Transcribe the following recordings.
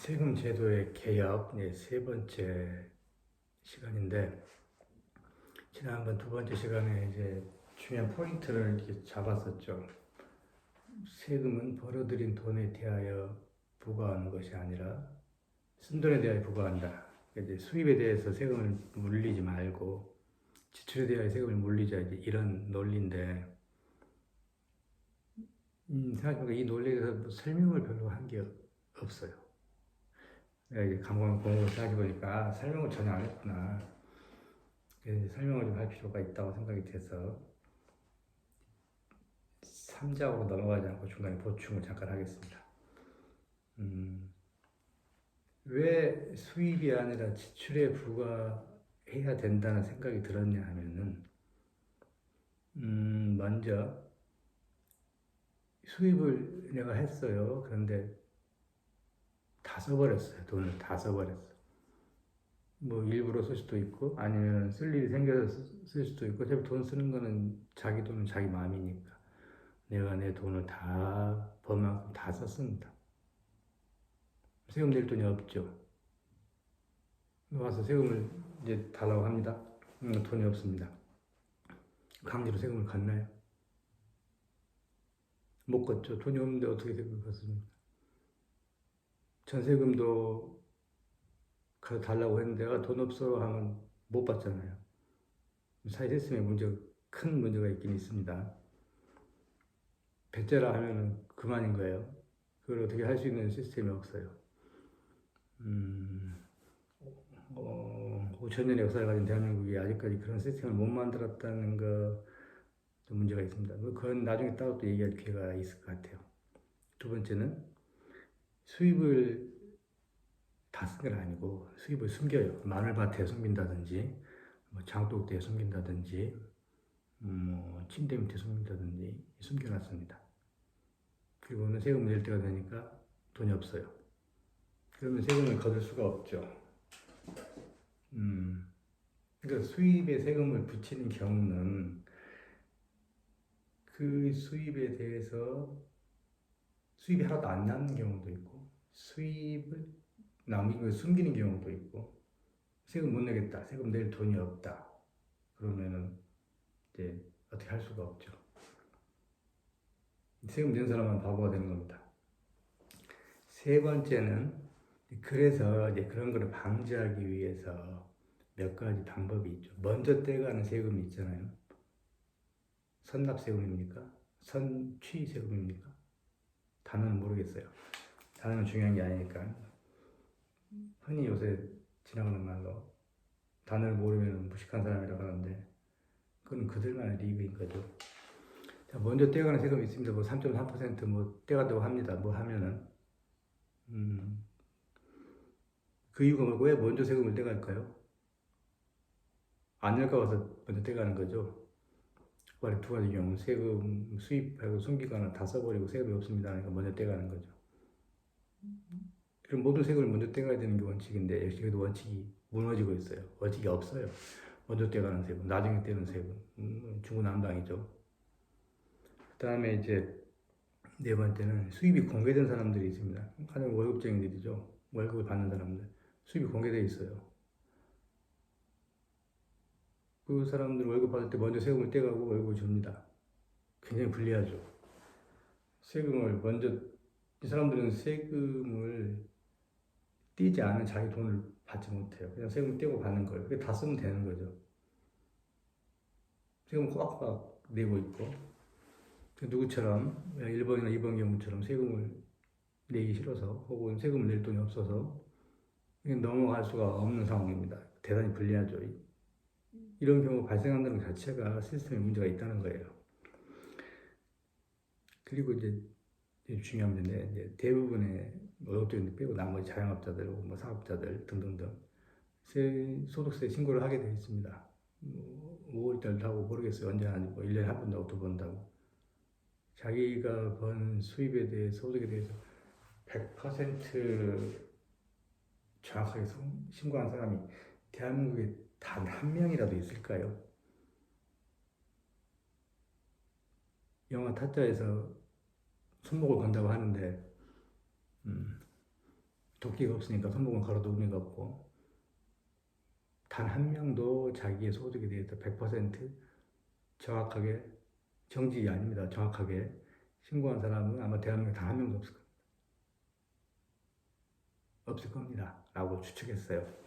세금 제도의 개혁, 세 번째 시간인데, 지난번 두 번째 시간에 이제 중요한 포인트를 이렇게 잡았었죠. 세금은 벌어들인 돈에 대하여 부과하는 것이 아니라 쓴 돈에 대하여 부과한다. 이제 수입에 대해서 세금을 물리지 말고 지출에 대하여 세금을 물리자, 이제 이런 논리인데, 생각해보니까 이 논리에 대해서 뭐 설명을 별로 한 게 없어요. 내가 이제 감관 공부를 생각해보니까 설명을 전혀 안 했구나. 그래서 설명을 좀 할 필요가 있다고 생각이 돼서 3장으로 넘어가지 않고 중간에 보충을 잠깐 하겠습니다. 왜 수입이 아니라 지출에 부과해야 된다는 생각이 들었냐 하면은, 먼저 수입을 내가 했어요. 그런데 다 써버렸어요. 돈을 다 써버렸어. 뭐 일부러 쓸 수도 있고 아니면 쓸 일이 생겨서 쓸 수도 있고, 어차피 돈 쓰는 거는 자기 돈은 자기 마음이니까 내가 내 돈을 다 번 만큼 다 썼습니다. 세금 낼 돈이 없죠. 와서 세금을 이제 달라고 합니다. 돈이 없습니다. 강제로 세금을 걷나요? 못 걷죠. 돈이 없는데 어떻게 세금을 걷습니까? 전세금도 달라고 했는데 내가 돈 없어 하면 못 받잖아요. 사회 시스템에 큰 문제가 있긴 있습니다. 배째라 하면은 그만인 거예요. 그걸 어떻게 할 수 있는 시스템이 없어요. 5천 년의 역사를 가진 대한민국이 아직까지 그런 시스템을 못 만들었다는 거 문제가 있습니다. 그건 나중에 따로 또 얘기할 기회가 있을 것 같아요. 두 번째는 수입을 다 쓴 건 아니고 수입을 숨겨요. 마늘밭에 숨긴다든지, 장독대에 숨긴다든지, 침대 밑에 숨긴다든지 숨겨놨습니다. 그리고는 세금 낼 때가 되니까 돈이 없어요. 그러면 세금을 거둘 수가 없죠. 그러니까 수입에 세금을 붙이는 경우는 그 수입에 대해서 수입이 하나도 안 남는 경우도 있고, 수입을 남긴 걸 숨기는 경우도 있고, 세금 못 내겠다, 세금 낼 돈이 없다, 그러면은 이제 어떻게 할 수가 없죠. 세금 낸 사람만 바보가 되는 겁니다. 세 번째는, 그래서 이제 그런 거를 방지하기 위해서 몇 가지 방법이 있죠. 먼저 떼가는 세금이 있잖아요. 선납세금입니까? 선취세금입니까? 단어는 모르겠어요. 단어는 중요한 게 아니니까. 흔히 요새 지나가는 말로 단어를 모르면 무식한 사람이라고 하는데, 그건 그들만의 리그인 거죠. 자, 먼저 떼가는 세금이 있습니다. 뭐 3.3% 뭐 떼간다고 합니다. 뭐 하면은 그 이유가 뭐고, 왜 먼저 세금을 떼갈까요? 안 낼까 봐서 먼저 떼가는 거죠. 두 가지 경우, 세금 수입하고 숨기거나 다 써버리고 세금이 없습니다 하니까 먼저 떼가는 거죠. 그럼 모든 세금을 먼저 떼가야 되는 게 원칙인데, 역시 그래도 원칙이 무너지고 있어요. 원칙이 없어요. 먼저 떼가는 세금, 나중에 떼는 세금, 중구난방이죠. 그 다음에 이제 네 번째는 수입이 공개된 사람들이 있습니다. 가장 월급쟁이들이죠. 월급을 받는 사람들. 수입이 공개되어 있어요. 그 사람들 월급 받을 때 먼저 세금을 떼가고 월급을 줍니다. 굉장히 불리하죠. 세금을 먼저, 이 사람들은 세금을 떼지 않은 자기 돈을 받지 못해요. 그냥 세금 떼고 받는 거예요. 그게 다 쓰면 되는 거죠. 세금 꼬박꼬박 내고 있고, 누구처럼 1번이나 2번 경우처럼 세금을 내기 싫어서 혹은 세금을 낼 돈이 없어서 넘어갈 수가 없는 상황입니다. 대단히 불리하죠. 이런 경우가 발생한다는 것 자체가 시스템에 문제가 있다는 거예요. 그리고 이제 중요한 문제인데, 이제 대부분의 노동자들 빼고 나머지 자영업자들, 뭐 사업자들 등등등 소득세 신고를 하게 되어 있습니다. 5월달도 하고, 모르겠어요. 언제 하는지, 뭐 1년에 한 번도 하고 두 번도 하고. 자기가 번 수입에 대해서, 소득에 대해서 100% 정확하게 신고한 사람이 대한민국에 단 한 명이라도 있을까요? 영화 타짜에서 손목을 건다고 하는데, 도끼가 없으니까 손목은 걸어도 의미가 없고, 단 한 명도 자기의 소득에 대해서 100% 정확하게, 정직이 아닙니다. 정확하게 신고한 사람은 아마 대한민국에 단 한 명도 없을 겁니다. 라고 추측했어요.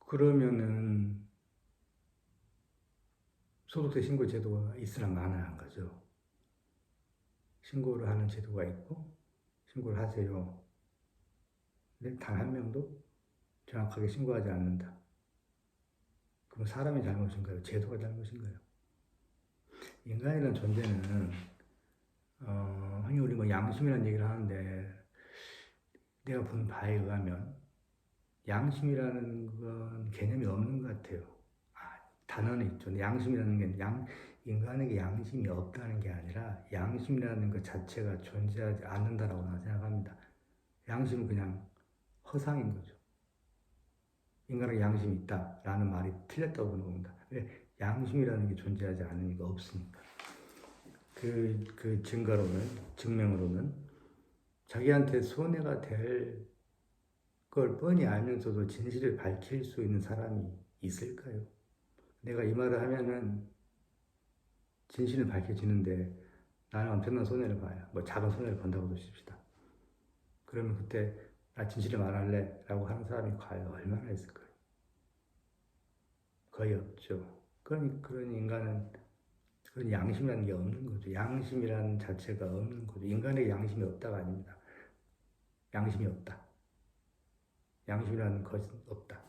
그러면은 소득세 신고 제도가 있으나 마나한 거죠. 신고를 하는 제도가 있고, 신고를 하세요. 근데 단 한 명도 정확하게 신고하지 않는다. 그럼 사람이 잘못인가요? 제도가 잘못인가요? 인간이라는 존재는 흔히 우리 뭐 양심이라는 얘기를 하는데, 내가 본 바에 의하면 양심이라는 건 개념이 없는 것 같아요. 단어는 있죠. 양심이라는 게 인간에게 양심이 없다는 게 아니라 양심이라는 것 자체가 존재하지 않는다라고 나는 생각합니다. 양심은 그냥 허상인 거죠. 인간에게 양심이 있다라는 말이 틀렸다고 보는 겁니다. 왜? 양심이라는 게 존재하지 않으니까 없으니까. 그 증명으로는 자기한테 손해가 될 걸 뻔히 알면서도 진실을 밝힐 수 있는 사람이 있을까요? 내가 이 말을 하면은 진실은 밝혀지는데 나는 엄청난 손해를 봐요. 뭐 작은 손해를 본다고 칩시다. 그러면 그때 나 진실을 말할래? 라고 하는 사람이 과연 얼마나 있을까요? 거의 없죠. 그런 인간은 그런 양심이라는 게 없는 거죠. 양심이라는 자체가 없는 거죠. 인간에게 양심이 없다가 아닙니다. 양심이 없다. 양심이라는 것은 없다.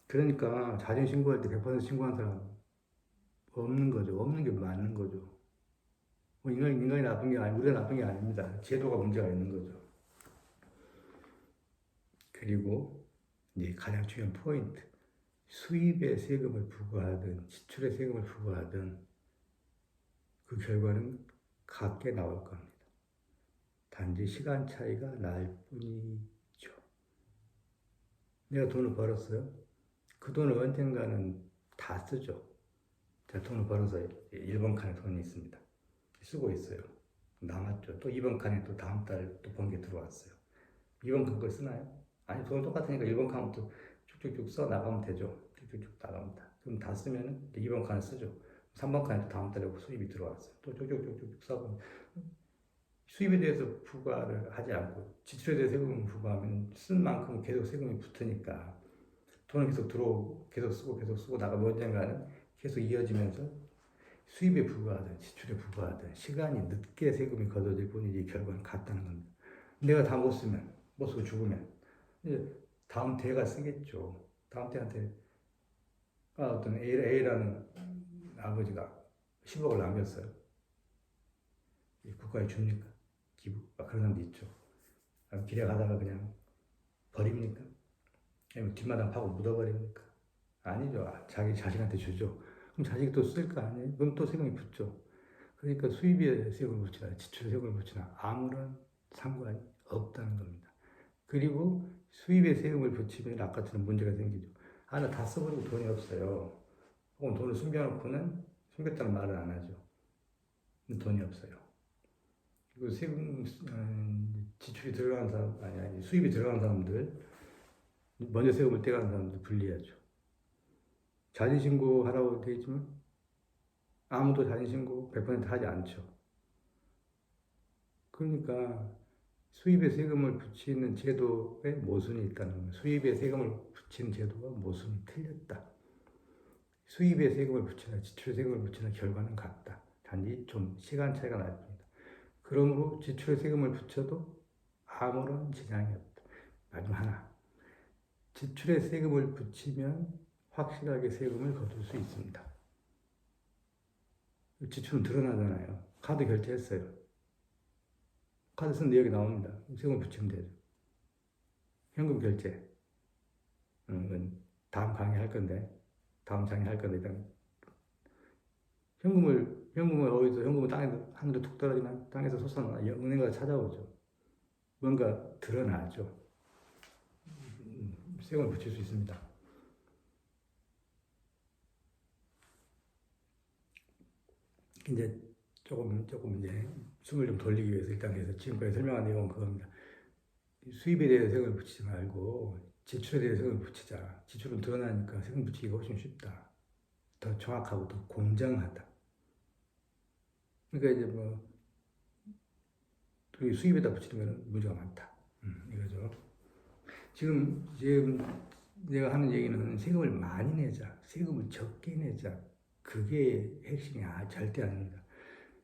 그러니까 자진 신고할 때 100% 신고한 사람 없는 거죠. 없는 게 맞는 거죠. 뭐 인간이 나쁜 게 아니, 우리가 나쁜 게 아닙니다. 제도가 문제가 있는 거죠. 그리고 이제 가장 중요한 포인트. 수입에 세금을 부과하든 지출에 세금을 부과하든 그 결과는 같게 나올 겁니다. 단지 시간 차이가 날 뿐이죠. 내가 돈을 벌었어요. 그 돈을 언젠가는 다 쓰죠. 제가 돈을 벌어서 1번 칸에 돈이 있습니다. 쓰고 있어요. 남았죠. 또 2번 칸에 또 다음 달 또 번 게 들어왔어요. 2번 칸 걸 쓰나요? 아니, 돈 똑같으니까 1번 칸부터 쭉쭉쭉 써 나가면 되죠. 쭉쭉쭉 나갑니다. 그럼 다 쓰면은 2번 칸을 쓰죠. 3번 칸에 또 다음 달에 수입이 들어왔어요. 또 쭉쭉쭉쭉 써고 수입에 대해서 부과를 하지 않고 지출에 대해서 세금을 부과하면 쓴 만큼 계속 세금이 붙으니까 돈은 계속 들어오고 계속 쓰고 나가면 언젠가는 계속 이어지면서 수입에 부과하든 지출에 부과하든 시간이 늦게 세금이 걷어질 뿐이지 결과는 같다는 겁니다. 내가 다 못 쓰고 죽으면 이제 다음 대가 쓰겠죠. 다음 대한테 어떤 A라는 아버지가 10억을 남겼어요. 국가에 줍니까? 기부? 그런 사람도 있죠. 길에 가다가 그냥 버립니까? 아니면 뒷마당 파고 묻어버립니까? 아니죠. 자기 자식한테 주죠. 그럼 자식이 또 쓸 거 아니에요? 그럼 또 세금이 붙죠. 그러니까 수입에 세금을 붙이나 지출에 세금을 붙이나 아무런 상관이 없다는 겁니다. 그리고 수입에 세금을 붙이면 아까처럼 문제가 생기죠. 나 다 써버리고 돈이 없어요. 혹은 돈을 숨겨놓고는 숨겼다는 말을 안 하죠. 돈이 없어요. 그리고 세금 지출이 들어가는 사람 아니 수입이 들어가는 사람들 먼저 세금을 떼가는 사람들 불리하죠. 자진신고 하라고 되어 있지만 아무도 자진신고 100% 하지 않죠. 그러니까 수입에 세금을 붙이는 제도에 모순이 있다는 거예요. 수입에 세금을 붙이는 제도가 모순이 틀렸다. 수입에 세금을 붙이나 지출에 세금을 붙이는 결과는 같다. 단지 좀 시간 차이가 날 뿐이다. 그러므로 지출에 세금을 붙여도 아무런 지장이 없다. 마지막 하나. 지출에 세금을 붙이면 확실하게 세금을 거둘 수 있습니다. 지출은 드러나잖아요. 카드 결제했어요. 카드 쓴 내역이 나옵니다. 세금 붙이면 되죠. 현금 결제. 이건 다음 강의 할 건데, 다음 장에 할 건데, 일단 현금을 어디서, 현금을 하늘에 툭 떨어지면 땅에서 솟아나 은행가 찾아오죠. 뭔가 드러나죠. 세금을 붙일 수 있습니다. 이제 조금 이제 숨을 좀 돌리기 위해서 일단 그래서 지금까지 설명한 내용은 그겁니다. 수입에 대해 세금을 붙이지 말고 지출에 대해 세금을 붙이자. 지출은 드러나니까 세금 붙이기가 훨씬 쉽다. 더 정확하고 더 공정하다. 그러니까 이제 뭐 수입에다 붙이는 거는 문제가 많다. 이거죠. 지금 내가 하는 얘기는 세금을 많이 내자, 세금을 적게 내자. 그게 핵심이 절대 아닙니다.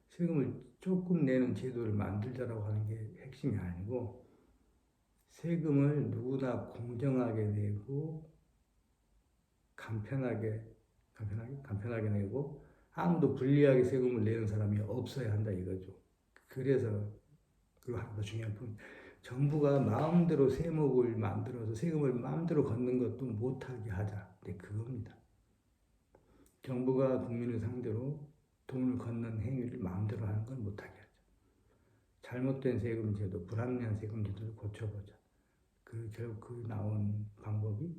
세금을 조금 내는 제도를 만들자라고 하는 게 핵심이 아니고 세금을 누구나 공정하게 내고 간편하게 내고 아무도 불리하게 세금을 내는 사람이 없어야 한다 이거죠. 그래서 그리고 하나 더 중요한 부분, 정부가 마음대로 세목을 만들어서 세금을 마음대로 걷는 것도 못하게 하자. 네, 그겁니다. 정부가 국민을 상대로 돈을 걷는 행위를 마음대로 하는 건 못하게 하자. 잘못된 세금 제도, 불합리한 세금 제도를 고쳐보자. 결국 그 나온 방법이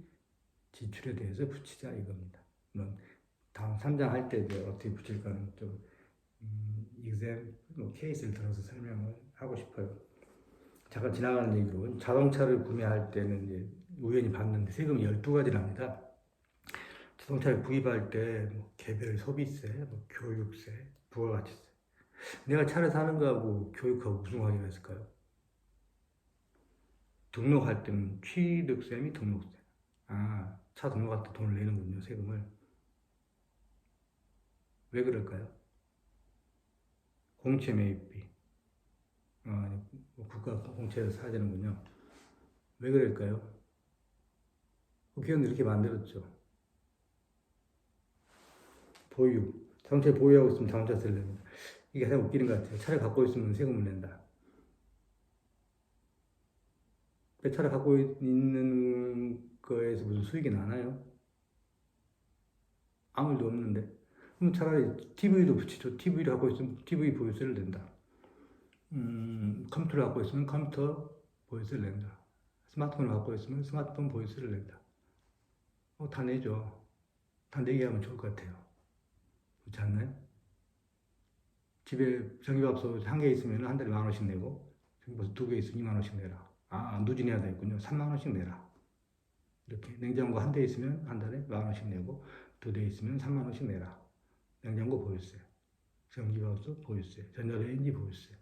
지출에 대해서 붙이자 이겁니다. 물론 다음 3장 할 때 어떻게 붙일까는 좀 케이스를 들어서 설명을 하고 싶어요. 잠깐 지나가는 얘기로 자동차를 구매할 때는 이제 우연히 봤는데 세금이 12가지랍니다. 자동차를 구입할 때 개별 소비세, 교육세, 부가가치세. 내가 차를 사는 거하고 교육하고 무슨 관계가 있을까요? 등록할 때는 취득세 및 등록세. 차 등록할 때 돈을 내는군요, 세금을. 왜 그럴까요? 공채 매입비. 국가 공채에서 사야 되는군요. 왜 그럴까요? 국회의원들이 이렇게 만들었죠. 보유. 자동차 보유하고 있으면 자동차세를 냅니다. 이게 가장 웃기는 것 같아요. 차를 갖고 있으면 세금을 낸다. 차를 갖고 있는 거에서 무슨 수익이 나나요? 아무 일도 없는데. 그럼 차라리 TV도 붙이죠. TV를 갖고 있으면 TV 보유세를 낸다. 컴퓨터를 갖고 있으면 컴퓨터 보유세를 낸다. 스마트폰을 갖고 있으면 스마트폰 보유세를 낸다. 다 내죠. 다 내게 하면 좋을 것 같아요. 그렇지 않나요? 집에 전기밥솥 한 개 있으면 한 달에 10,000원씩 내고, 전기밥솥 2개 있으면 20,000원씩 내라. 누진해야 되겠군요. 30,000원씩 내라. 이렇게. 냉장고 한 대 있으면 한 달에 10,000원씩 내고, 2대 있으면 30,000원씩 내라. 냉장고 보유세, 전기밥솥 보유세, 전자레인지 보유세.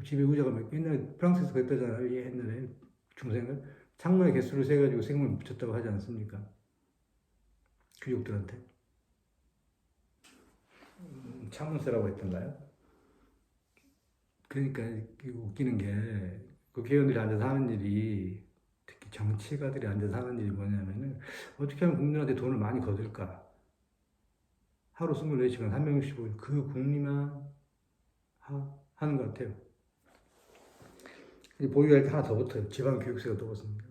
집에 의자가 옛날에 프랑스에서 그랬다잖아요. 옛날에 중생을 창문의 개수를 세가지고 세금을 붙였다고 하지 않습니까? 귀족들한테. 창문세라고 했던가요? 그러니까 웃기는 게 국회의원들이 앉아서 하는 일이, 특히 정치가들이 앉아서 하는 일이 뭐냐면은 어떻게 하면 국민한테 돈을 많이 거둘까? 하루 24시간 365일 그 국리만 하는 것 같아요. 보유할 때 하나 더 붙어요. 지방교육세가 또 붙습니다.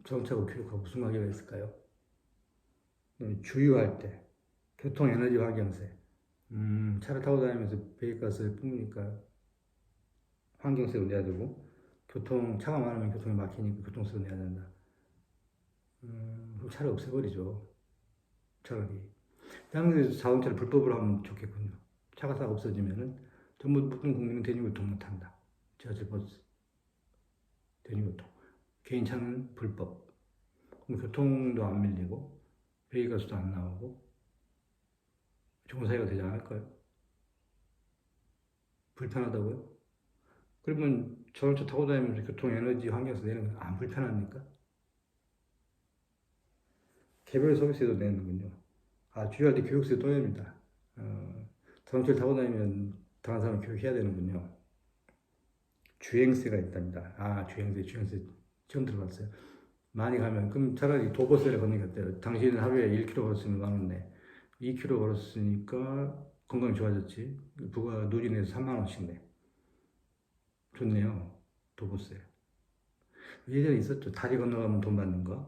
자동차하고 교육하고 무슨 관계가 있을까요? 주유할 때 교통, 에너지, 환경세. 차를 타고 다니면서 배기가스를 뿜으니까 환경세도 내야 되고, 차가 많으면 교통이 막히니까 교통세도 내야 된다. 그럼 차를 없애버리죠. 차라리. 한국에서 자동차를 불법으로 하면 좋겠군요. 차가 다 없어지면은 전부 모든 국민은 대중교통 못 탄다. 지하철, 버스, 대중교통. 개인 차는 불법. 그럼 교통도 안 밀리고 배기가스도 안 나오고 좋은 사회가 되지 않을까요? 불편하다고요? 그러면 자동차 타고 다니면서 교통, 에너지, 환경세 내는 건 안 불편합니까? 개별 소비세도 내는군요. 주유할 때 교육세 또 냅니다. 자동차를 타고 다니면 다른 사람 교육해야 되는군요. 주행세가 있답니다. 주행세 처음 들어봤어요. 많이 가면 그럼 차라리 도보세를 걷는 게 어때요? 당신은 하루에 1km 걸었으면 10,000원 내. 2km 걸었으니까 건강이 좋아졌지. 부가 누진해서 30,000원씩 내. 좋네요. 도보세. 예전에 있었죠. 다리 건너가면 돈 받는 거.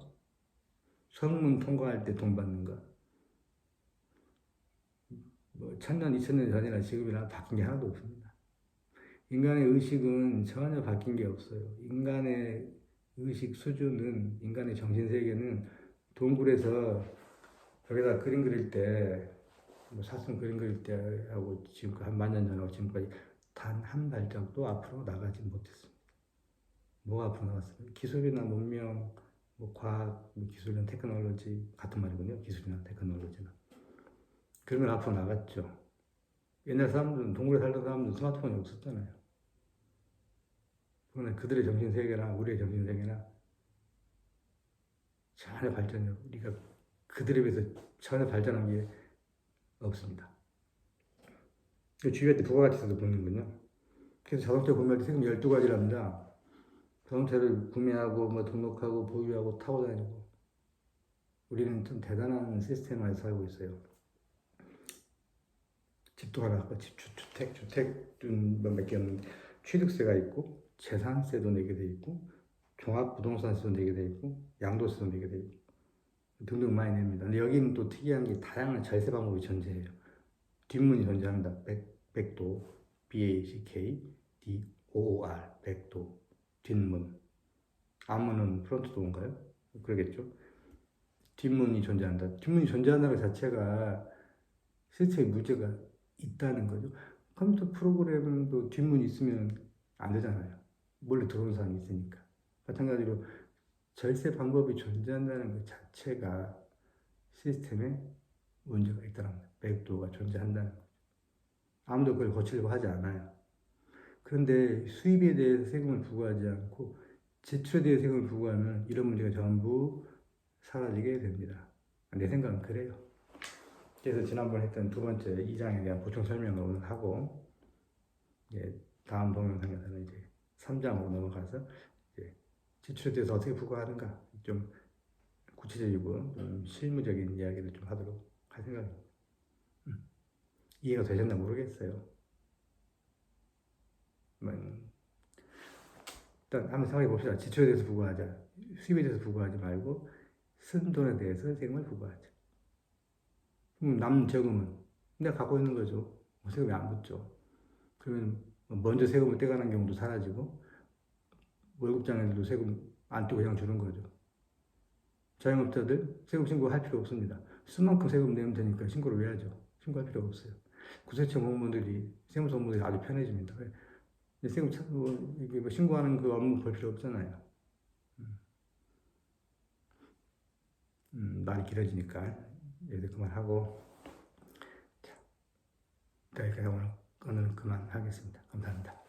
성문 통과할 때 돈 받는 거. 1000년, 2000년 전이나 지금이나 바뀐 게 하나도 없습니다. 인간의 의식은 전혀 바뀐 게 없어요. 인간의 의식 수준은, 인간의 정신세계는 동굴에서 벽에다 그림 그릴 때 뭐 사슴 그림 그릴 때하고 지금 한 만 년 전하고 지금까지 단 한 발짝도 앞으로 나가지 못했습니다. 뭐가 앞으로 나갔어요? 기술이나 문명, 뭐 과학, 뭐 기술이나 테크놀로지 같은 말이군요. 기술이나 테크놀로지나 그러면 앞으로 나갔죠. 옛날 사람들은 동굴에 살던 사람들은 스마트폰이 없었잖아요. 그러나 그들의 정신 세계나 우리의 정신 세계나 전혀 발전이 우리가 그들에 비해서 전혀 발전한 게 없습니다. 주유할 때 부가가치세도 붙는군요. 그래서 자동차 구매할 때 세금 12가지랍니다. 자동차를 구매하고 뭐 등록하고 보유하고 타고 다니고 우리는 좀 대단한 시스템 안에 살고 있어요. 집도 하나, 주택 몇 개 없는데 취득세가 있고 재산세도 내게 돼 있고 종합부동산세도 내게 돼 있고 양도세도 내게 돼 있고 등등 많이 냅니다. 근데 여기는 또 특이한 게 다양한 절세 방법이 존재해요. 뒷문이 존재합니다. 백도, BACK, DOOR, 백도, 뒷문. 앞문은 프론트 도어인가요? 그러겠죠. 뒷문이 존재한다. 뒷문이 존재한다는 것 자체가 실제 문제가 있다는 거죠. 컴퓨터 프로그램도 뒷문이 있으면 안 되잖아요. 몰래 들어오는 사람이 있으니까. 마찬가지로 절세 방법이 존재한다는 것 자체가 시스템에 문제가 있다는 거예요. 백도어가 존재한다는 거죠. 아무도 그걸 고치려고 하지 않아요. 그런데 수입에 대해서 세금을 부과하지 않고 지출에 대해 세금을 부과하면 이런 문제가 전부 사라지게 됩니다. 내 생각은 그래요. 그래서 지난번에 했던 두 번째 2장에 대한 보충 설명을 오늘 하고 다음 동영상에서는 이제 3장으로 넘어가서 이제 지출에 대해서 어떻게 부과하는가 좀 구체적이고 좀 실무적인 이야기를 좀 하도록 할 생각입니다. 이해가 되셨나 모르겠어요. 일단 한번 생각해 봅시다. 지출에 대해서 부과하자. 수입에 대해서 부과하지 말고 쓴 돈에 대해서 세금을 부과하자. 그럼 남는 저금은 내가 갖고 있는 거죠. 세금이 안 붙죠. 그러면 먼저 세금을 떼가는 경우도 사라지고 월급장에서도 세금 안 떼고 그냥 주는 거죠. 자영업자들 세금 신고할 필요 없습니다. 쓴 만큼 세금 내면 되니까 신고를 왜 하죠? 신고할 필요가 없어요. 구세청 공무원들이 세무서 업무들이 아주 편해집니다. 세금 뭐 신고하는 그 업무 볼 필요 없잖아요. 말이 길어지니까 여기서 그만하고 자, 여기까지 오늘 그만하겠습니다. 감사합니다.